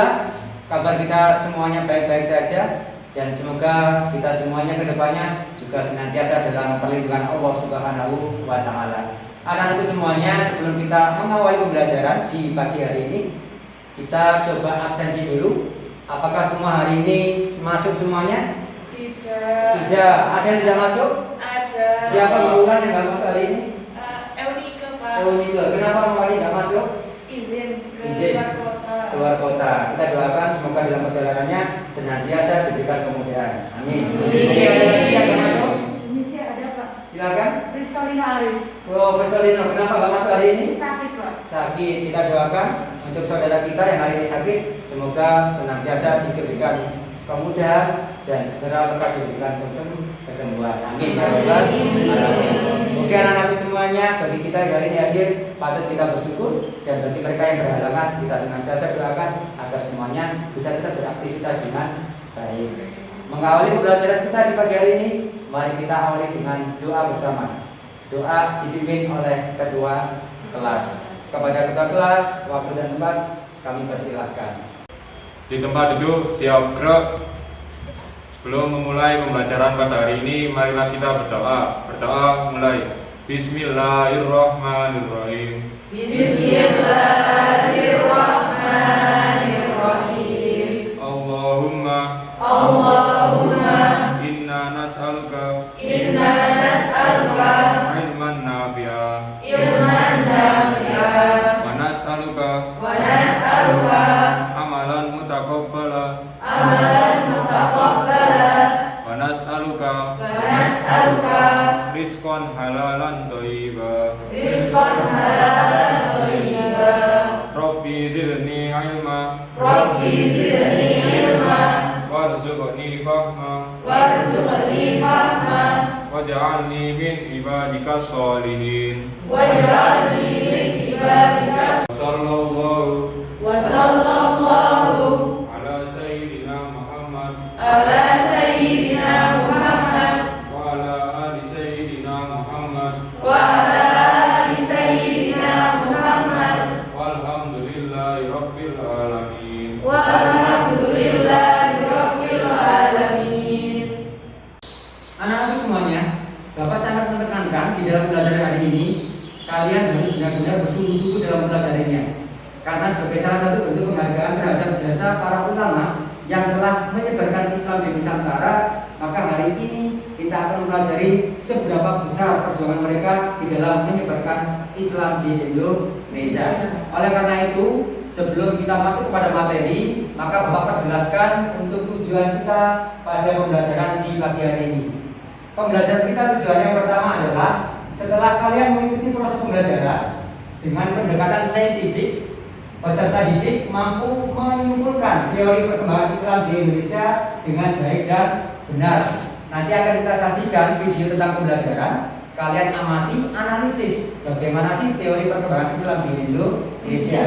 Alhamdulillah, kabar kita semuanya baik-baik saja, dan semoga kita semuanya ke depannya juga senantiasa dalam perlindungan Allah Subhanahu wa Ta'ala. Anak-anakku semuanya, sebelum kita mengawali pembelajaran di pagi hari ini, kita coba absensi dulu. Apakah semua hari ini masuk semuanya? Tidak. Tidak. Ada yang tidak masuk? Ada. Siapa Mbak yang nggak masuk hari ini? Eunike, Pak. Eunike. Kenapa Mbak nggak masuk? Izin ke Izin. luar kota. Keluar kota. Kita doakan semoga dalam perjalanannya senantiasa diberikan kemudahan. Amin. Amin. Oke, ada lagi yang nggak masuk? Ini sih ada Pak. Silakan. Kristalina Aris. Oh, Festelino, kenapa nggak masuk hari ini? Sakit Pak. Sakit. Kita doakan untuk saudara kita yang hari ini sakit, semoga senantiasa diberikan kemudahan dan segera lekas diberikan kesembuhan. Amin. Ya Rabbal Alamin. Oke anak-anak semuanya, bagi kita yang hari ini hadir, patut kita bersyukur, dan bagi mereka yang berhalangan, kita senantiasa doakan agar semuanya bisa tetap beraktivitas dengan baik. Mengawali pembelajaran kita di pagi hari ini, mari kita awali dengan doa bersama. Doa dipimpin oleh ketua kelas. Kepada ketua kelas, waktu dan tempat kami persilahkan. Di tempat duduk, siap gerak. Sebelum memulai pembelajaran pada hari ini, marilah kita berdoa. Berdoa mulai. Bismillahirrahmanirrahim. Bismillahirrahmanirrahim. Allahumma inna nas'aluka ilman nafi'a wa nas'aluka amalan mutaqabbala wa nas'aluka rizqan halalan thayyiba. Rabbi zidni ilma warzuqni fahma waj'alni min ibadika sholihin. Sallallahu ala sayyidina Muhammad wa ala ali sayyidina Muhammad walhamdulillahi rabbil alamin. Anak-anak semuanya, Bapak sangat menekankan di dalam pembelajaran hari ini, kalian harus benar-benar bersungguh-sungguh dalam pembelajarannya. Karena sebagai salah satu bentuk penghargaan terhadap jasa para ulama yang telah menyebarkan Islam di Nusantara, maka hari ini kita akan mempelajari seberapa besar perjuangan mereka di dalam menyebarkan Islam di Indonesia. Oleh karena itu, sebelum kita masuk kepada materi, maka Bapak perjelaskan untuk tujuan kita pada pembelajaran di pagi hari ini. Pembelajaran kita tujuannya yang pertama adalah setelah kalian mengikuti proses pembelajaran dengan pendekatan saintifik, peserta didik mampu menyimpulkan teori perkembangan Islam di Indonesia dengan baik dan benar. Nanti akan kita saksikan video tentang pembelajaran. Kalian amati, analisis bagaimana sih teori perkembangan Islam di Indonesia.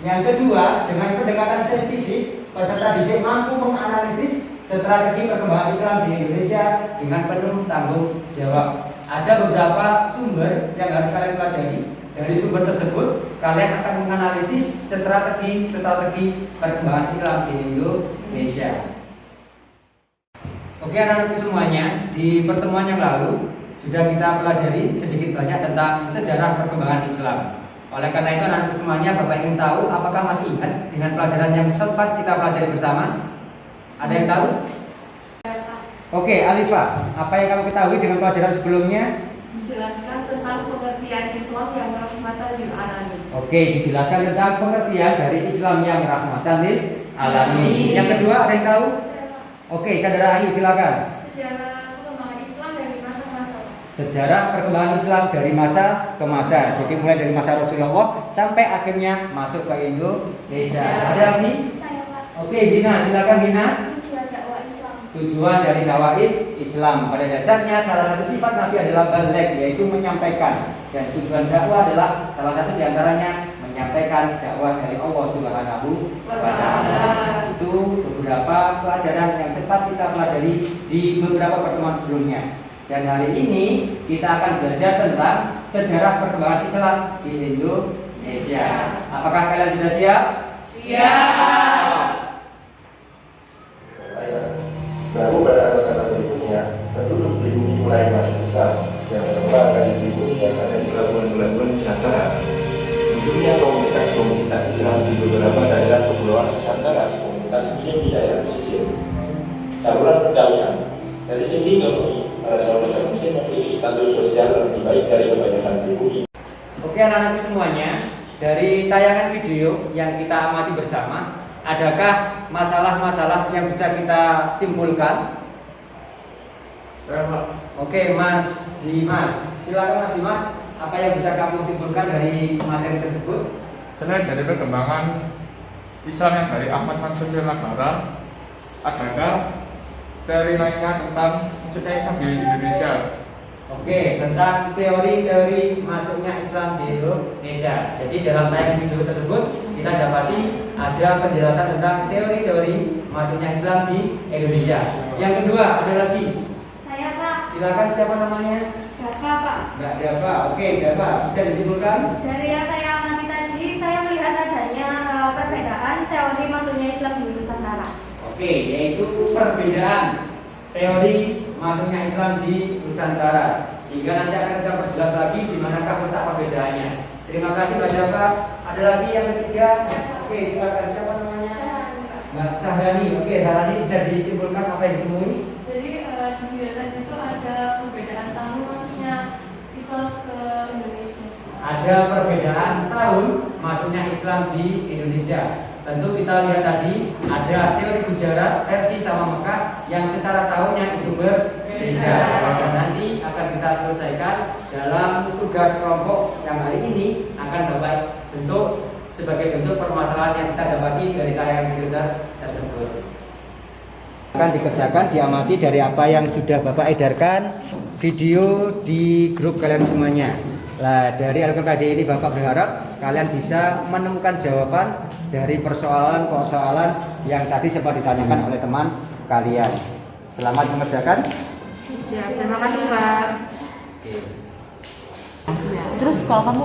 Yang kedua, dengan pendekatan saintifik, peserta didik mampu menganalisis strategi perkembangan Islam di Indonesia dengan penuh tanggung jawab. Ada beberapa sumber yang harus kalian pelajari. Dari sumber tersebut, kalian akan menganalisis strategi perkembangan Islam di Indonesia. Oke anak-anakku semuanya, di pertemuan yang lalu sudah kita pelajari sedikit banyak tentang sejarah perkembangan Islam. Oleh karena itu anak-anakku semuanya, Bapak ingin tahu apakah masih ingat dengan pelajaran yang sempat kita pelajari bersama? Ada yang tahu? Oke, Alifa, apa yang kamu ketahui dengan pelajaran sebelumnya? Menjelaskan tentang pengertian Islam yang rahmatan lil alamin. Oke, dijelaskan tentang pengertian dari Islam yang rahmatan lil alamin. Yang kedua, ada yang tahu? Oke, saudara Ayu silakan. Sejarah perkembangan Islam dari masa-masa. Sejarah perkembangan Islam dari masa ke masa. Jadi mulai dari masa Rasulullah sampai akhirnya masuk ke Indonesia. Ada lagi? Saya Pak. Oke, Gina, silakan Gina. Tujuan dakwah Islam. Tujuan dari dakwah Islam pada dasarnya salah satu sifat Nabi adalah baligh, yaitu menyampaikan. Dan tujuan dakwah adalah salah satu diantaranya menyampaikan dakwah dari Allah Subhanahu wa Ta'ala. Itu beberapa pelajaran yang sempat kita pelajari di beberapa pertemuan sebelumnya. Dan hari ini kita akan belajar tentang sejarah perkembangan Islam di Indonesia. Apakah kalian sudah siap? Siap. Islam di beberapa daerah kepulauan Nusantara, komunitas Muslim di daerah pesisir. Saluran perdamaian. Dari segi ekonomi, para saudara Muslim memiliki status sosial lebih baik dari kebanyakan pribumi. Oke anak-anakku semuanya, dari tayangan video yang kita amati bersama, adakah masalah-masalah yang bisa kita simpulkan? Oke Mas Dimas, silakan Mas Dimas, apa yang bisa kamu simpulkan dari materi tersebut? Selain dari perkembangan Islam yang dari Ahmad Mansur Nagara, adakah teori lainnya tentang masuknya Islam di Indonesia? Oke, tentang teori-teori masuknya Islam di Indonesia. Jadi dalam tayangan video tersebut kita dapati ada penjelasan tentang teori-teori masuknya Islam di Indonesia. Yang kedua ada lagi. Saya Pak, Silakan, siapa namanya? Dava Pak. Mbak Dava. Oke, Dava, bisa disimpulkan? Dari yang saya amati tadi, saya melihat adanya perbedaan teori masuknya Islam di Nusantara. Oke, yaitu perbedaan teori masuknya Islam di Nusantara. Sehingga nanti akan kita perjelas lagi di manakah letak perbedaannya. Terima kasih Mbak Dava. Ada lagi yang ketiga? Oke, silakan, siapa namanya? Mbak Sahrani. Oke, Sahrani, bisa disimpulkan apa yang ditemui? Jadi di video tadi itu ada perbedaan tahun maksudnya Islam ke Indonesia. Ada perbedaan tahun masuknya Islam di Indonesia. Tentu kita lihat tadi ada teori Gujarat versi sama Mekah yang secara tahunnya itu berbeda. Dan nanti akan kita selesaikan dalam tugas kelompok yang hari ini akan dapat bentuk sebagai bentuk permasalahan yang kita dapati dari tayangan video tersebut. Akan dikerjakan, diamati dari apa yang sudah Bapak edarkan video di grup kalian semuanya. Nah, dari LKKD ini Bapak berharap kalian bisa menemukan jawaban dari persoalan-persoalan yang tadi sempat ditanyakan oleh teman kalian. Selamat mengerjakan. Ya, terima kasih Pak. Terus kalau kamu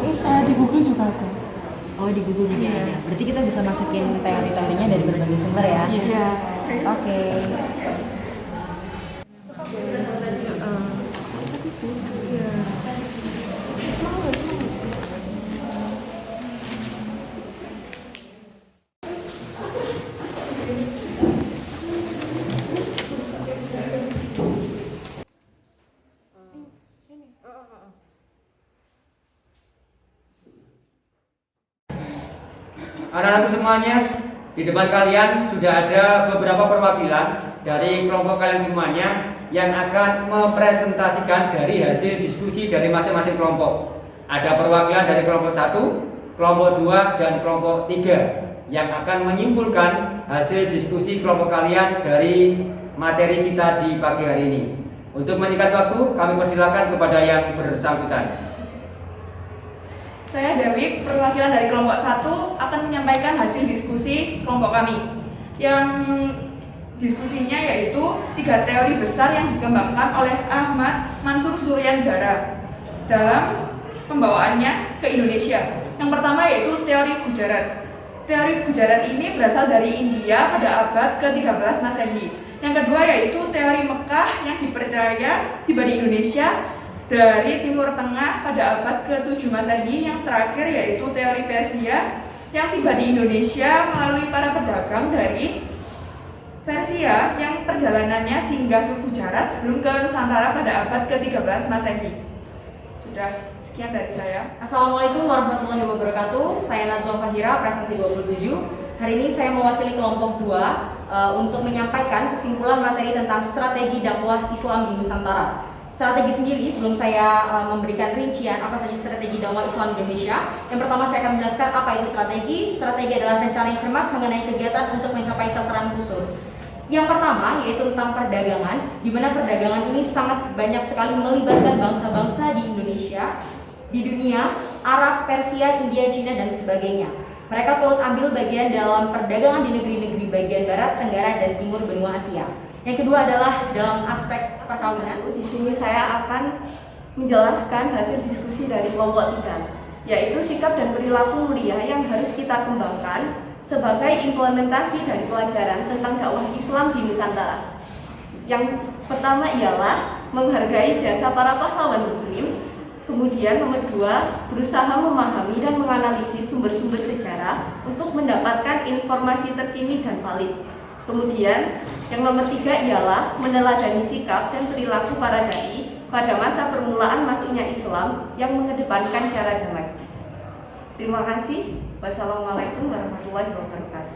di Google juga ada. Oh, di Google juga ada. Berarti kita bisa masukin teori-teorinya dari berbagai sumber ya? Iya. Oke. Anak-anakku semuanya, di depan kalian sudah ada beberapa perwakilan dari kelompok kalian semuanya yang akan mempresentasikan dari hasil diskusi dari masing-masing kelompok. Ada perwakilan dari kelompok 1, kelompok 2, dan kelompok 3 yang akan menyimpulkan hasil diskusi kelompok kalian dari materi kita di pagi hari ini. Untuk menyingkat waktu, kami persilakan kepada yang bersangkutan. Saya Dewi, perwakilan dari kelompok 1 akan menyampaikan hasil diskusi kelompok kami. Yang diskusinya yaitu 3 teori besar yang dikembangkan oleh Ahmad Mansur Suryandara dalam pembawaannya ke Indonesia. Yang pertama yaitu teori Gujarat. Teori Gujarat ini berasal dari India pada abad ke-13 Masehi. Yang kedua yaitu teori Mekah yang dipercaya tiba di Indonesia dari Timur Tengah pada abad ke-7 Masehi. Yang terakhir yaitu teori Persia yang tiba di Indonesia melalui para pedagang dari Persia yang perjalanannya singgah ke Gujarat sebelum ke Nusantara pada abad ke-13 Masehi. Sudah sekian dari saya. Assalamualaikum warahmatullahi wabarakatuh. Saya Najwa Fahira, prestasi 27. Hari ini saya mewakili kelompok 2 untuk menyampaikan kesimpulan materi tentang strategi dakwah Islam di Nusantara. Strategi sendiri, sebelum saya memberikan rincian apa saja strategi dakwah Islam di Indonesia, yang pertama saya akan menjelaskan apa itu strategi. Strategi adalah rencana yang cermat mengenai kegiatan untuk mencapai sasaran khusus. Yang pertama yaitu tentang perdagangan, di mana perdagangan ini sangat banyak sekali melibatkan bangsa-bangsa di Indonesia, di dunia, Arab, Persia, India, Cina, dan sebagainya. Mereka turut ambil bagian dalam perdagangan di negeri-negeri bagian barat, tenggara, dan timur benua Asia. Yang kedua adalah dalam aspek perkawinan. Di sini saya akan menjelaskan hasil diskusi dari kelompok 3, yaitu sikap dan perilaku mulia yang harus kita kembangkan sebagai implementasi dari pelajaran tentang dakwah Islam di Nusantara. Yang pertama ialah menghargai jasa para pahlawan Muslim. Kemudian nomor 2, berusaha memahami dan menganalisis sumber-sumber sejarah untuk informasi terkini dan valid. Kemudian, yang nomor 3 ialah meneladani sikap dan perilaku para dai pada masa permulaan masuknya Islam yang mengedepankan cara damai. Terima kasih. Wassalamualaikum warahmatullahi wabarakatuh.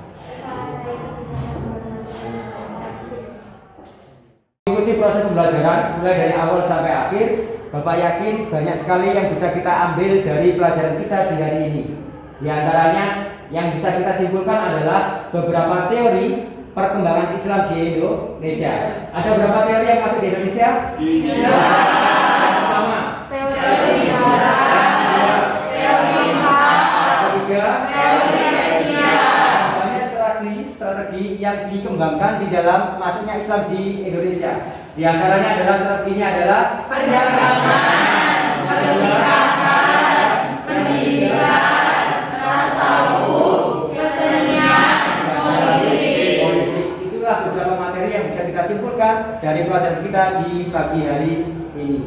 Ikuti proses pembelajaran mulai dari awal sampai akhir. Bapak yakin banyak sekali yang bisa kita ambil dari pelajaran kita di hari ini. Di antaranya yang bisa kita simpulkan adalah beberapa teori perkembangan Islam di Indonesia. Ada berapa teori yang masuk di Indonesia? 3. Pertama, Teori banyak strategi yang dikembangkan di dalam masuknya Islam di Indonesia. Di antaranya adalah strateginya adalah perdagangan, pernikahan, pendidikan, tasawuf, kesenian, politik. Itulah beberapa materi yang bisa kita simpulkan dari pelajaran kita di pagi hari ini.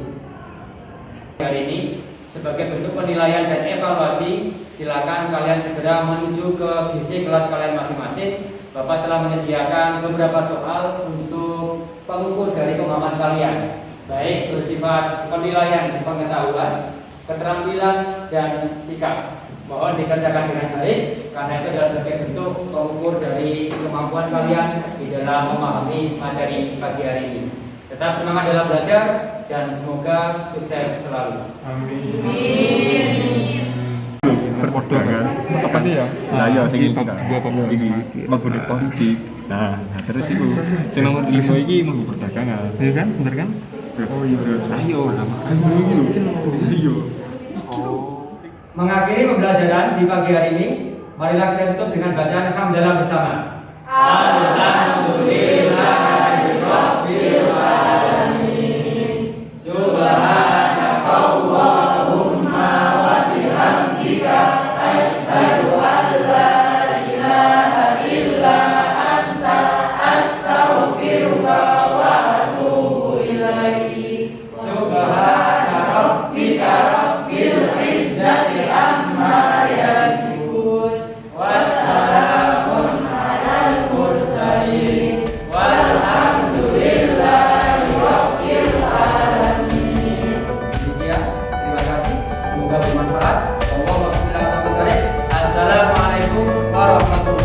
Hari ini sebagai bentuk penilaian dan evaluasi, silakan kalian segera menuju ke GC kelas kalian masing-masing. Bapak telah menyediakan beberapa soal untuk pengukur dari pemahaman kalian, baik bersifat penilaian pengetahuan, keterampilan, dan sikap. Mohon dikerjakan dengan baik, karena itu adalah sebagai bentuk pengukur dari kemampuan kalian di dalam memahami materi pagi hari ini. Tetap semangat dalam belajar dan semoga sukses selalu. Perdagangan apa sih ya? Nah, ya sing iki mlebu politik. Nah, terus iku sing nomor 5 iki mlebu perdagangan. Iya kan? Bener kan? Oh iya bener. Ayo, maksudku iki lho. Iya. Mengakhiri pembelajaran di pagi hari ini, marilah kita tutup dengan bacaan hamdalah bersama. Alhamdulillahirabbil alamin. Subhanakallahumma wa bihamdika asyhadu an la ilaha illa anta astaghfiruka wa atubu ilaik. Subhana rabbika rabbil izzati amma yasifun. Wassalamun alal mursalin. Walhamdulillahi rabbil alamin. Demikian, terima kasih. Semoga bermanfaat. Assalamualaikum warahmatullahi wabarakatuh.